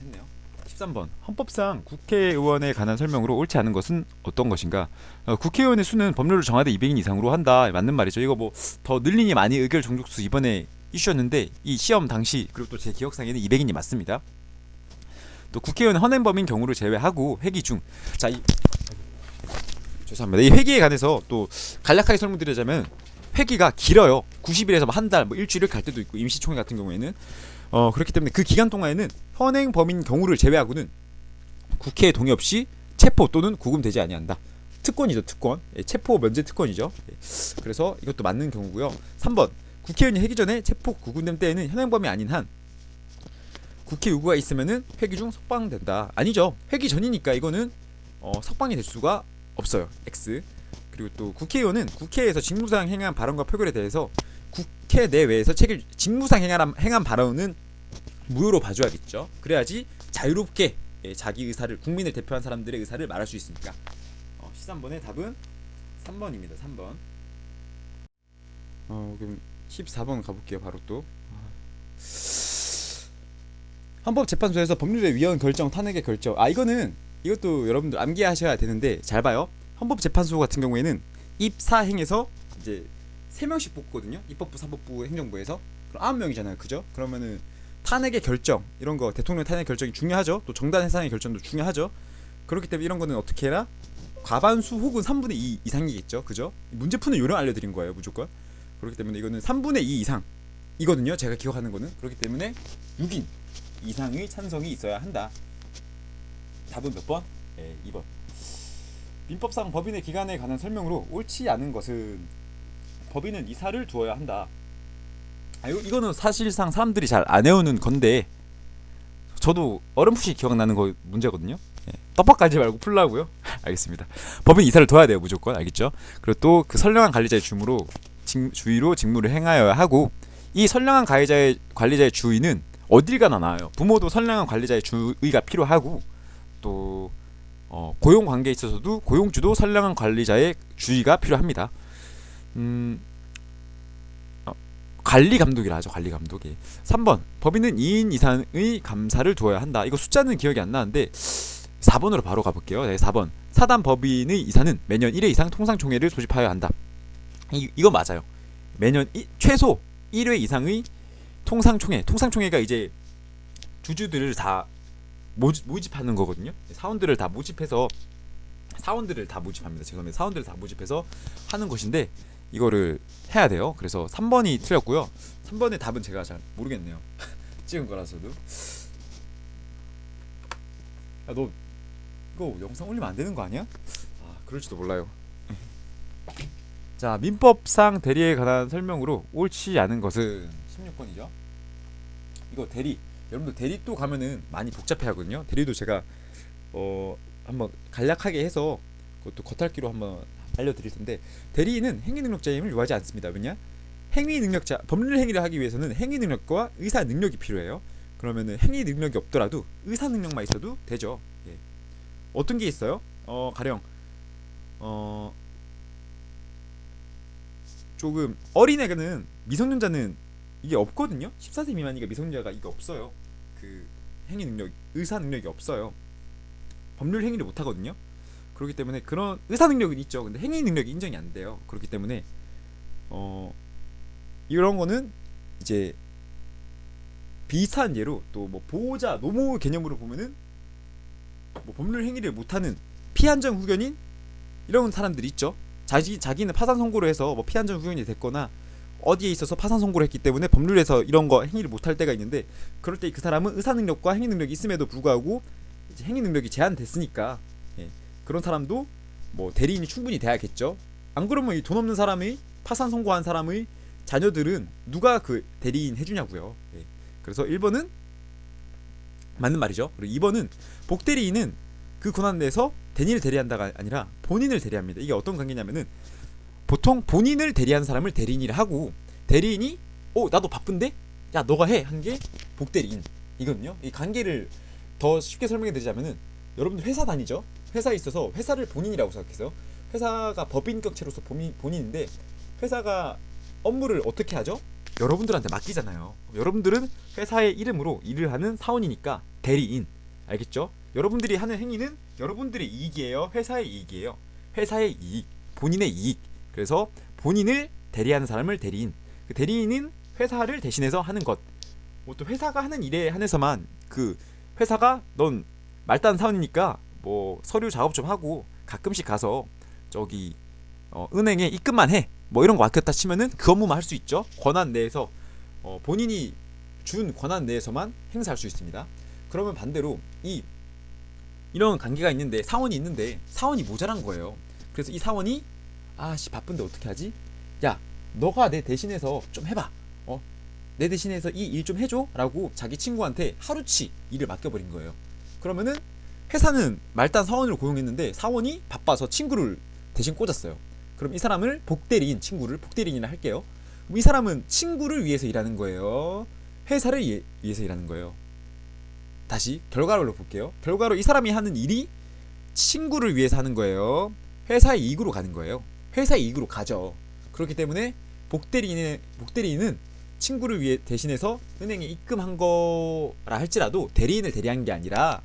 했네요. 13번. 헌법상 국회의원에 관한 설명으로 옳지 않은 것은 어떤 것인가? 국회의원의 수는 법률로 정하되 200인 이상으로 한다. 맞는 말이죠. 이거 뭐 더 늘리니 많이 의결 종족수 이번에 이슈였는데, 이 시험 당시 그리고 또 제 기억상에는 200인이 맞습니다. 또 국회의원 헌행범인 경우를 제외하고 회기 중, 자, 죄송합니다. 이 회기에 관해서 또 간략하게 설명드리자면, 회기가 길어요. 90일에서 한 달, 뭐 일주일을 갈 때도 있고, 임시총회 같은 경우에는 그렇기 때문에 그 기간 동안에는 현행 범인 경우를 제외하고는 국회의 동의 없이 체포 또는 구금되지 아니한다. 특권이죠, 특권. 예, 체포 면제 특권이죠. 예, 그래서 이것도 맞는 경우고요. 3번. 국회의원이 회기 전에 체포 구금된 때에는 현행범이 아닌 한 국회 요구가 있으면은 회기 중 석방된다. 아니죠. 회기 전이니까 이거는 석방이 될 수가 없어요. X. 그리고 또 국회의원은 국회에서 직무상 행한 발언과 표결에 대해서 국회 내외에서 직무상 행한 발언은 무효로 봐줘야겠죠. 그래야지 자유롭게 자기 의사를, 국민을 대표한 사람들의 의사를 말할 수 있으니까. 13번의 답은 3번입니다. 3번. 그럼 14번 가볼게요. 바로 또. 헌법재판소에서 법률의 위헌 결정, 탄핵의 결정. 이것도 여러분들 암기하셔야 되는데, 잘 봐요. 헌법재판소 같은 경우에는 입사행에서 이제 3명씩 뽑거든요. 입법부, 사법부, 행정부에서. 그럼 9명이잖아요. 그죠? 그러면은 탄핵의 결정, 이런 거, 대통령 탄핵 결정이 중요하죠. 또 정단 해산의 결정도 중요하죠. 그렇기 때문에 이런 거는 어떻게 해라? 과반수 혹은 3분의 2 이상이겠죠. 그죠? 문제 푸는 요령 알려드린 거예요. 무조건. 그렇기 때문에 이거는 3분의 2 이상이거든요. 제가 기억하는 거는. 그렇기 때문에 6인 이상의 찬성이 있어야 한다. 답은 몇 번? 2번. 민법상 법인의 기간에 관한 설명으로 옳지 않은 것은 법인은 이사를 두어야 한다. 이거는 사실상 사람들이 잘 안 외우는 건데, 저도 어렴풋이 기억나는 거 문제거든요. 떡밥까지 말고 풀라고요? 알겠습니다. 법인 이사를 둬야 돼요. 무조건. 알겠죠? 그리고 또 그 선량한 관리자의 주의로 직무를 행하여야 하고, 이 선량한 관리자의 주의는 어딜 가나 나와요. 부모도 선량한 관리자의 주의가 필요하고, 또 고용 관계에 있어서도 고용주도 선량한 관리자의 주의가 필요합니다. 관리 감독이라 하죠. 관리 감독이. 3번. 법인은 2인 이상의 감사를 두어야 한다. 이거 숫자는 기억이 안 나는데 4번으로 바로 가볼게요. 4번. 사단 법인의 이사는 매년 1회 이상 통상총회를 소집하여야 한다. 이거 맞아요. 매년 최소 1회 이상의 통상총회가 이제 주주들을 다 모집하는 거거든요. 사원들을 다 모집합니다. 죄송합니다. 사원들을 다 모집해서 하는 것인데, 이거를 해야 돼요. 그래서 3번이 틀렸고요. 3번의 답은 제가 잘 모르겠네요. 찍은 거라서도. 너 이거 영상 올리면 안 되는 거 아니야? 그럴지도 몰라요. 자, 민법상 대리에 관한 설명으로 옳지 않은 것은 16번이죠. 이거 여러분들 대리 또 가면은 많이 복잡해하거든요. 대리도 제가 한번 간략하게 해서 그것도 겉핥기로 한번 알려드릴 텐데, 대리인은 행위능력자임을 요하지 않습니다. 왜냐? 행위능력자, 법률 행위를 하기 위해서는 행위능력과 의사능력이 필요해요. 그러면은 행위능력이 없더라도 의사능력만 있어도 되죠. 어떤 게 있어요? 가령 조금 어린애는, 미성년자는 이게 없거든요. 14세 미만이가 미성년자가 이게 없어요. 그 행위능력, 의사능력이 없어요. 법률 행위를 못 하거든요. 그렇기 때문에 그런 의사 능력은 있죠. 근데 행위 능력이 인정이 안 돼요. 그렇기 때문에 이런 거는 이제 비슷한 예로 또 뭐 보호자 노무 개념으로 보면은 뭐 법률 행위를 못하는 피한정 후견인 이런 사람들이 있죠. 자기는 파산 선고를 해서 뭐 피한정 후견이 됐거나 어디에 있어서 파산 선고를 했기 때문에 법률에서 이런 거 행위를 못할 때가 있는데, 그럴 때 그 사람은 의사 능력과 행위 능력이 있음에도 불구하고 이제 행위 능력이 제한됐으니까 그런 사람도 뭐 대리인이 충분히 돼야겠죠. 안 그러면 이 돈 없는 사람의 파산 선고한 사람의 자녀들은 누가 그 대리인 해주냐고요. 그래서 1번은 맞는 말이죠. 그리고 2번은 복대리인은 그 권한 내에서 대리인을 대리한다가 아니라 본인을 대리합니다. 이게 어떤 관계냐면은 보통 본인을 대리하는 사람을 대리인이라 하고, 대리인이 나도 바쁜데 야 너가 해 한 게 복대리인 이거든요. 이 관계를 더 쉽게 설명해 드리자면은, 여러분들 회사 다니죠. 회사에 있어서 회사를 본인이라고 생각해서, 회사가 법인격체로서 본인인데 회사가 업무를 어떻게 하죠? 여러분들한테 맡기잖아요. 여러분들은 회사의 이름으로 일을 하는 사원이니까 대리인, 알겠죠? 여러분들이 하는 행위는 여러분들의 이익이에요, 회사의 이익이에요? 회사의 이익, 본인의 이익. 그래서 본인을 대리하는 사람을 대리인, 그 대리인은 회사를 대신해서 하는 것. 또 회사가 하는 일에 한해서만 그 회사가 넌 말단 사원이니까 뭐 서류 작업 좀 하고 가끔씩 가서 저기 은행에 입금만 해, 뭐 이런 거 맡겼다 치면은 그 업무만 할 수 있죠. 권한 내에서 본인이 준 권한 내에서만 행사할 수 있습니다. 그러면 반대로 이런 관계가 있는데, 사원이 있는데 사원이 모자란 거예요. 그래서 이 사원이 바쁜데 어떻게 하지? 야 너가 내 대신해서 좀 해봐. 내 대신해서 이 일 좀 해줘 라고 자기 친구한테 하루치 일을 맡겨버린 거예요. 그러면은 회사는 말단 사원을 고용했는데 사원이 바빠서 친구를 대신 꽂았어요. 그럼 이 사람을 복대리인, 친구를 복대리인이라 할게요. 그럼 이 사람은 친구를 위해서 일하는 거예요, 회사를 위해서 일하는 거예요? 다시 결과로 볼게요. 결과로 이 사람이 하는 일이 친구를 위해서 하는 거예요, 회사의 이익으로 가는 거예요? 회사의 이익으로 가죠. 그렇기 때문에 복대리인은 친구를 위해 대신해서 은행에 입금한 거라 할지라도 대리인을 대리한 게 아니라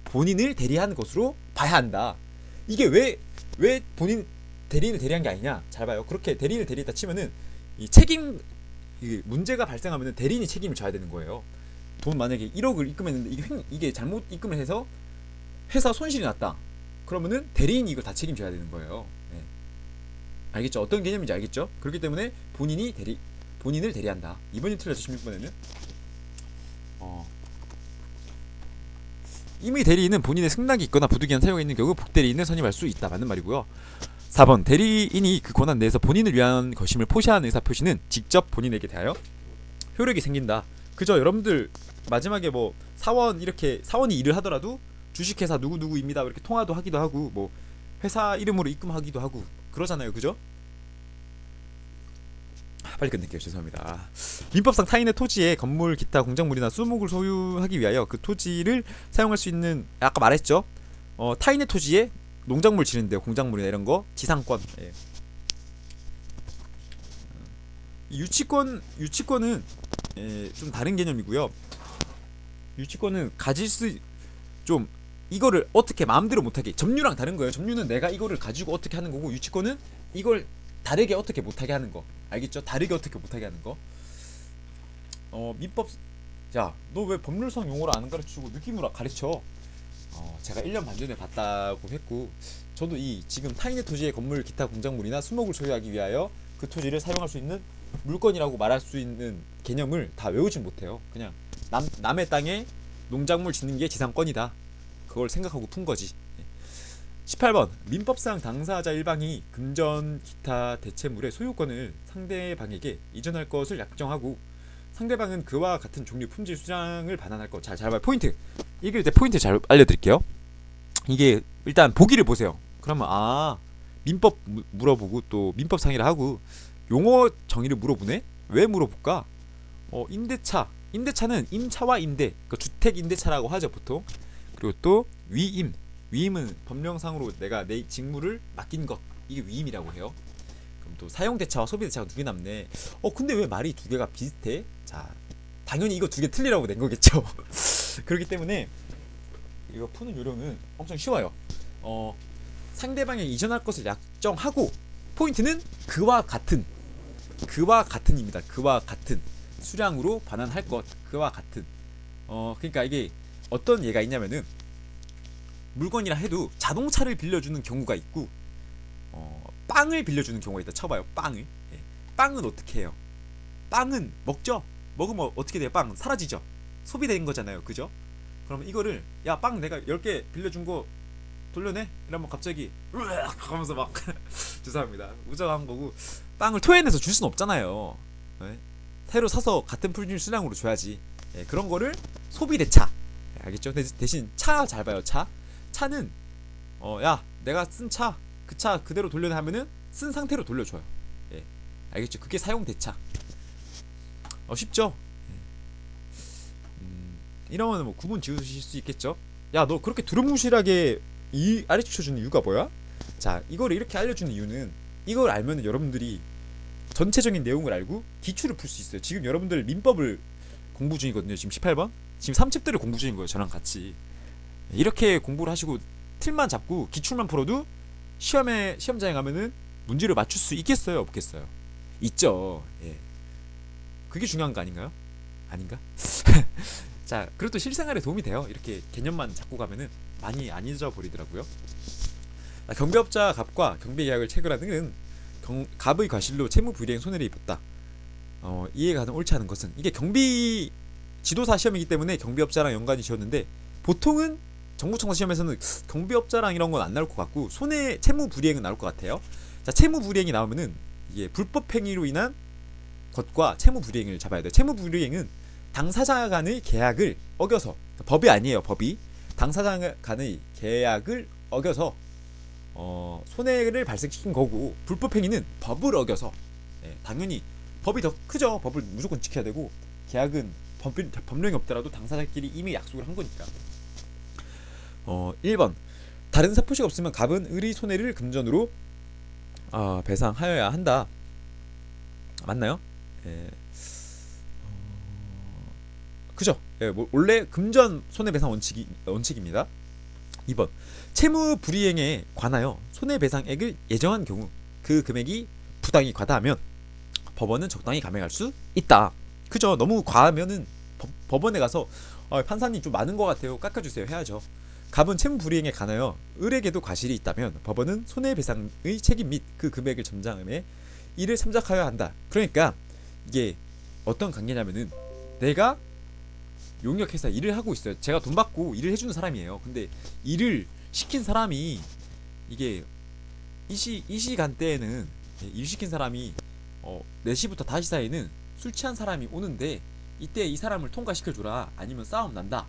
본인을 대리하는 것으로 봐야 한다. 이게 왜 본인 대리인을 대리한 게 아니냐? 잘 봐요. 그렇게 대리인을 대리했다 치면은 이 문제가 발생하면은 대리인이 책임을 져야 되는 거예요. 돈 만약에 1억을 입금했는데 이게 잘못 입금을 해서 회사 손실이 났다. 그러면은 대리인이 이걸 다 책임져야 되는 거예요. 알겠죠? 어떤 개념인지 알겠죠? 그렇기 때문에 본인을 대리한다. 2번이 틀려서 16번에는 이미 대리인은 본인의 승낙이 있거나 부득이한 사유가 있는 경우 복대리인을 선임할 수 있다. 맞는 말이고요. 4번 대리인이 그 권한 내에서 본인을 위한 것임을 포시하는 의사표시는 직접 본인에게 대하여 효력이 생긴다. 그죠? 여러분들 마지막에 뭐 사원이 일을 하더라도 주식회사 누구누구입니다 이렇게 통화도 하기도 하고 뭐 회사 이름으로 입금하기도 하고 그러잖아요. 그죠? 빨리 끝낼게요. 죄송합니다. 민법상 타인의 토지에 건물, 기타 공작물이나 수목을 소유하기 위하여 그 토지를 사용할 수 있는, 아까 말했죠? 타인의 토지에 농작물 지는데요, 공작물이나 이런 거 지상권. 유치권은 좀 다른 개념이고요. 유치권은 좀 이거를 어떻게 마음대로 못하게, 점유랑 다른 거예요. 점유는 내가 이거를 가지고 어떻게 하는 거고, 유치권은 이걸 다르게 어떻게 못하게 하는 거. 알겠죠? 다르게 어떻게 못하게 하는 거. 민법. 야, 너 왜 법률상 용어를 안 가르치고 느낌으로 가르쳐? 제가 1년 반 전에 봤다고 했고, 저도 지금 타인의 토지의 건물, 기타 공작물이나 수목을 소유하기 위하여 그 토지를 사용할 수 있는 물건이라고 말할 수 있는 개념을 다 외우진 못해요. 그냥 남의 땅에 농작물 짓는 게 지상권이다. 그걸 생각하고 푼 거지. 18번 민법상 당사자 일방이 금전, 기타 대체물의 소유권을 상대방에게 이전할 것을 약정하고 상대방은 그와 같은 종류 품질 수장을 반환할 것. 잘 봐요. 포인트. 읽을 때 포인트 잘 알려드릴게요. 이게 일단 보기를 보세요. 그러면 민법 물어보고 또 민법상이라 하고 용어 정의를 물어보네? 왜 물어볼까? 임대차는 임차와 임대, 그러니까 주택 임대차라고 하죠 보통. 그리고 또 위임은 법령상으로 내가 내 직무를 맡긴 것, 이게 위임이라고 해요. 그럼 또 사용대차와 소비대차가 두 개 남네. 근데 왜 말이 두 개가 비슷해? 자, 당연히 이거 두 개 틀리라고 낸 거겠죠. 그렇기 때문에 이거 푸는 요령은 엄청 쉬워요. 상대방에 이전할 것을 약정하고 포인트는 그와 같은입니다. 그와 같은 수량으로 반환할 것 그와 같은. 그러니까 이게 어떤 예가 있냐면은 물건이라 해도 자동차를 빌려주는 경우가 있고 빵을 빌려주는 경우가 있다 쳐봐요. 빵을. 예. 빵은 어떻게 해요? 빵은 먹죠. 먹으면 어떻게 돼요? 빵 사라지죠. 소비된 거잖아요. 그죠? 그러면 이거를 야 빵 내가 10개 빌려준 거 돌려내? 이러면 갑자기 으악 하면서 막 죄송합니다. 우정한 거고 빵을 토해내서 줄 수는 없잖아요. 네? 새로 사서 같은 풀 수량으로 줘야지. 예, 그런 거를 소비 대차. 예, 알겠죠? 대신 차 잘 봐요. 차는 야 내가 쓴 차 그 차 그대로 돌려내 하면은 쓴 상태로 돌려줘요. 예, 알겠죠? 그게 사용 대차. 쉽죠? 이러면 뭐 구분 지으실 수 있겠죠? 야 너 그렇게 두루뭉실하게 가르쳐주는 이유가 뭐야? 자 이거를 이렇게 알려주는 이유는 이걸 알면은 여러분들이 전체적인 내용을 알고 기출을 풀 수 있어요. 지금 여러분들 민법을 공부 중이거든요. 지금 18번 지금 3챕터를 공부 중인 거예요. 저랑 같이 이렇게 공부를 하시고 틀만 잡고 기출만 풀어도 시험장에 가면은 문제를 맞출 수 있겠어요? 없겠어요? 있죠. 예. 그게 중요한 거 아닌가요? 아닌가? 자, 그리고 또 실생활에 도움이 돼요. 이렇게 개념만 잡고 가면은 많이 안 잊어버리더라고요. 경비업자 갑과 경비계약을 체결하는 갑의 과실로 채무불이행 손해를 입었다. 이해가 옳지 않은 것은 이게 경비 지도사 시험이기 때문에 경비업자랑 연관이 지었는데 보통은 정부청사 시험에서는 경비업자랑 이런 건 안 나올 것 같고 채무불이행은 나올 것 같아요. 자, 채무불이행이 나오면은 이게 불법행위로 인한 것과 채무불이행을 잡아야 돼요. 채무불이행은 당사자 간의 계약을 어겨서 법이 아니에요. 법이 당사자 간의 계약을 어겨서 손해를 발생시킨 거고 불법행위는 법을 어겨서 당연히 법이 더 크죠. 법을 무조건 지켜야 되고 계약은 법령이 없더라도 당사자끼리 이미 약속을 한 거니까. 1번 다른 사포시가 없으면 갑은 을의 손해를 금전으로 배상하여야 한다. 맞나요? 예. 그죠? 예, 원래 금전 손해배상 원칙입니다. 2번 채무 불이행에 관하여 손해배상액을 예정한 경우 그 금액이 부당히 과다하면 법원은 적당히 감액할 수 있다. 그죠? 너무 과하면은 법원에 가서 판사님 좀 많은 것 같아요. 깎아주세요 해야죠. 갑은 채무 불이행에 관하여 을에게도 과실이 있다면 법원은 손해배상의 책임 및 그 금액을 점장함에 이를 참작하여야 한다. 그러니까 이게 어떤 관계냐면은 내가 용역회사 일을 하고 있어요. 제가 돈 받고 일을 해주는 사람이에요. 근데 일을 시킨 사람이 이게 이 시간대에는 일 시킨 사람이 4시부터 5시 사이에는 술 취한 사람이 오는데 이때 이 사람을 통과시켜줘라 아니면 싸움 난다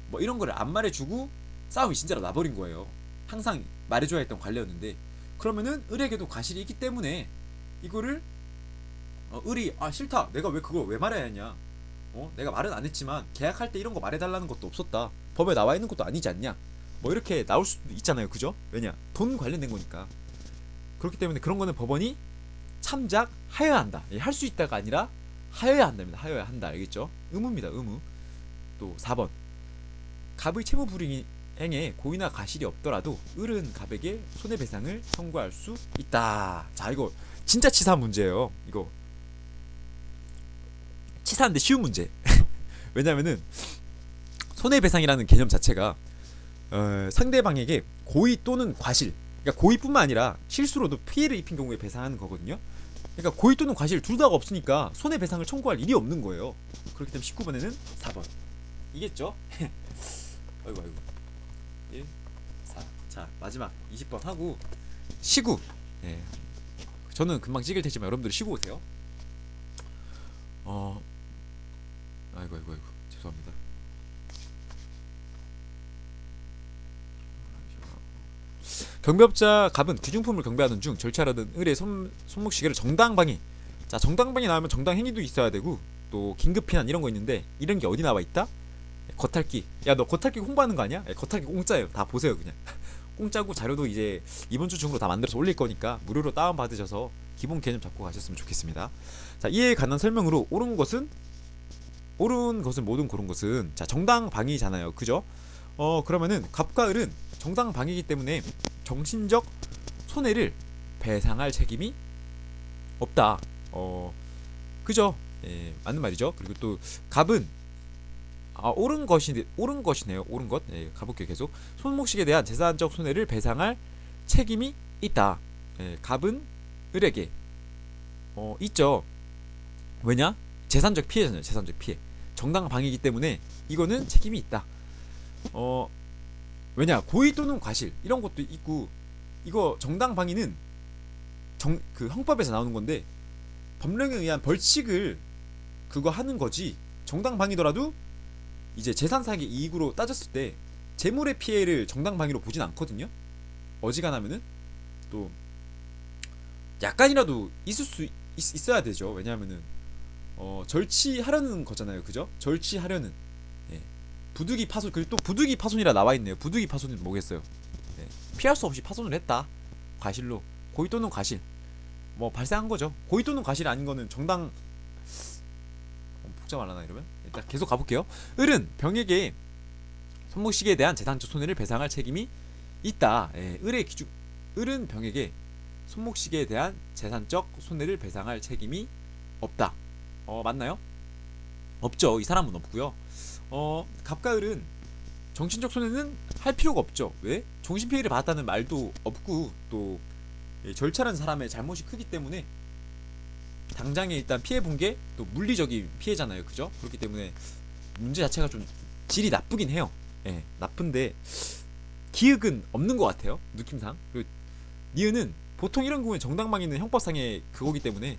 뭐 이런 거를 안 말해주고 싸움이 진짜로 나버린 거예요. 항상 말해줘야 했던 관례였는데 그러면은 을에게도 과실이 있기 때문에 이거를 을이 싫다 내가 왜 그걸 왜 말해야 했냐 내가 말은 안 했지만 계약할 때 이런 거 말해달라는 것도 없었다. 법에 나와 있는 것도 아니지 않냐 뭐 이렇게 나올 수도 있잖아요. 그죠? 왜냐 돈 관련된 거니까. 그렇기 때문에 그런 거는 법원이 참작하여야 한다. 할 수 있다가 아니라 하여야 한답니다. 하여야 한다. 알겠죠? 의무입니다. 의무. 또 4번 갑의 채무 불이행에 고의나 과실이 없더라도 을은 갑에게 손해배상을 청구할 수 있다. 자 이거 진짜 치사한 문제예요. 이거 치사한데 쉬운 문제. 왜냐면은 손해배상이라는 개념 자체가 상대방에게 고의 또는 과실, 그러니까 고의뿐만 아니라 실수로도 피해를 입힌 경우에 배상하는 거거든요. 그러니까 고의 또는 과실 둘 다가 없으니까 손해배상을 청구할 일이 없는 거예요. 그렇기 때문에 19번에는 4번 이겠죠? 아이고 1, 4. 자 마지막 20번 하고 시구. 예. 저는 금방 찍을 테지만 여러분들이 쉬고 오세요. 아이고 죄송합니다. 경비업자 갑은 귀중품을 경비하는 중 절차라든 을의 손목시계를 정당방위. 자 정당방위 나오면 정당행위도 있어야 되고 또 긴급피난 이런 거 있는데 이런 게 어디 나와 있다? 겉핥기. 야 너 겉핥기 홍보하는 거 아니야? 겉핥기 공짜예요. 다 보세요 그냥. 공짜고 자료도 이제 이번 주 중으로 다 만들어서 올릴 거니까 무료로 다운 받으셔서 기본 개념 잡고 가셨으면 좋겠습니다. 자 이에 관한 설명으로 옳은 것은 모든 그런 것은 자 정당방위잖아요. 그죠? 그러면은 갑과 을은 정당방위이기 때문에 정신적 손해를 배상할 책임이 없다. 그죠? 예, 맞는 말이죠. 그리고 또 갑은 옳은 것이네요. 옳은 것. 예, 가볼게요. 계속 손목식에 대한 재산적 손해를 배상할 책임이 있다. 예, 갑은 을에게 있죠. 왜냐? 재산적 피해잖아요. 재산적 피해. 정당방위이기 때문에 이거는 책임이 있다. 왜냐? 고의 또는 과실 이런 것도 있고, 이거 정당방위는 그 형법에서 나오는 건데 법령에 의한 벌칙을 그거 하는 거지. 정당방위더라도 이제 재산상의 이익으로 따졌을 때 재물의 피해를 정당방위로 보진 않거든요. 어지간하면은 또 약간이라도 있어야 되죠. 왜냐하면은 절취하려는 거잖아요. 그죠? 절취하려는. 예. 부득이 파손. 그리고 또 부득이 파손이라 나와 있네요. 부득이 파손은 뭐겠어요? 예. 피할 수 없이 파손을 했다. 과실로. 고의 또는 과실. 뭐 발생한 거죠. 고의 또는 과실이 아닌 거는 정당 복잡하려나 이러면? 일단 계속 가볼게요. 을은 병에게 손목식에 대한 재산적 손해를 배상할 책임이 있다. 예. 을은 병에게 손목식에 대한 재산적 손해를 배상할 책임이 없다. 맞나요? 없죠. 이 사람은 없고요. 갑과 을은 정신적 손해는 할 필요가 없죠. 왜? 정신피해를 받았다는 말도 없고, 또 절차는 사람의 잘못이 크기 때문에 당장에 일단 피해본 게 또 물리적인 피해잖아요. 그죠? 그렇기 때문에 문제 자체가 좀 질이 나쁘긴 해요. 예, 나쁜데 기획은 없는 것 같아요. 느낌상. 그리고 니은은 보통 이런 경우에 정당방위는 형법상의 그거기 때문에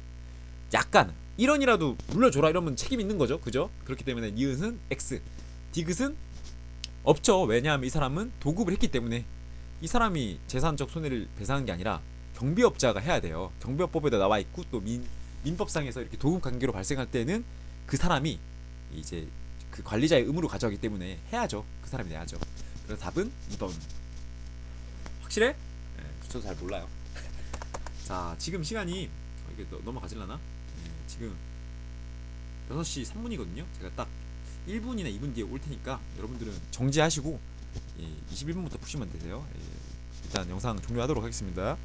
약간 1원이라도 물려줘라 이러면 책임 있는 거죠. 그죠? 그렇기 때문에 니은은 X, 디귿은 없죠. 왜냐하면 이 사람은 도급을 했기 때문에. 이 사람이 재산적 손해를 배상한 게 아니라 경비업자가 해야 돼요. 경비업법에도 나와 있고, 또 민법상에서 이렇게 도급 관계로 발생할 때는 그 사람이 이제 그 관리자의 의무로 가져가기 때문에 해야죠. 그 사람이 내야죠. 그래서 답은 2번. 확실해? 네, 저도 잘 몰라요. 자, 지금 시간이 이게 넘어가질라나? 네, 지금 6시 3분이거든요. 제가 딱 1분이나 2분 뒤에 올 테니까 여러분들은 정지하시고 21분부터 푸시면 되세요. 일단 영상 종료하도록 하겠습니다.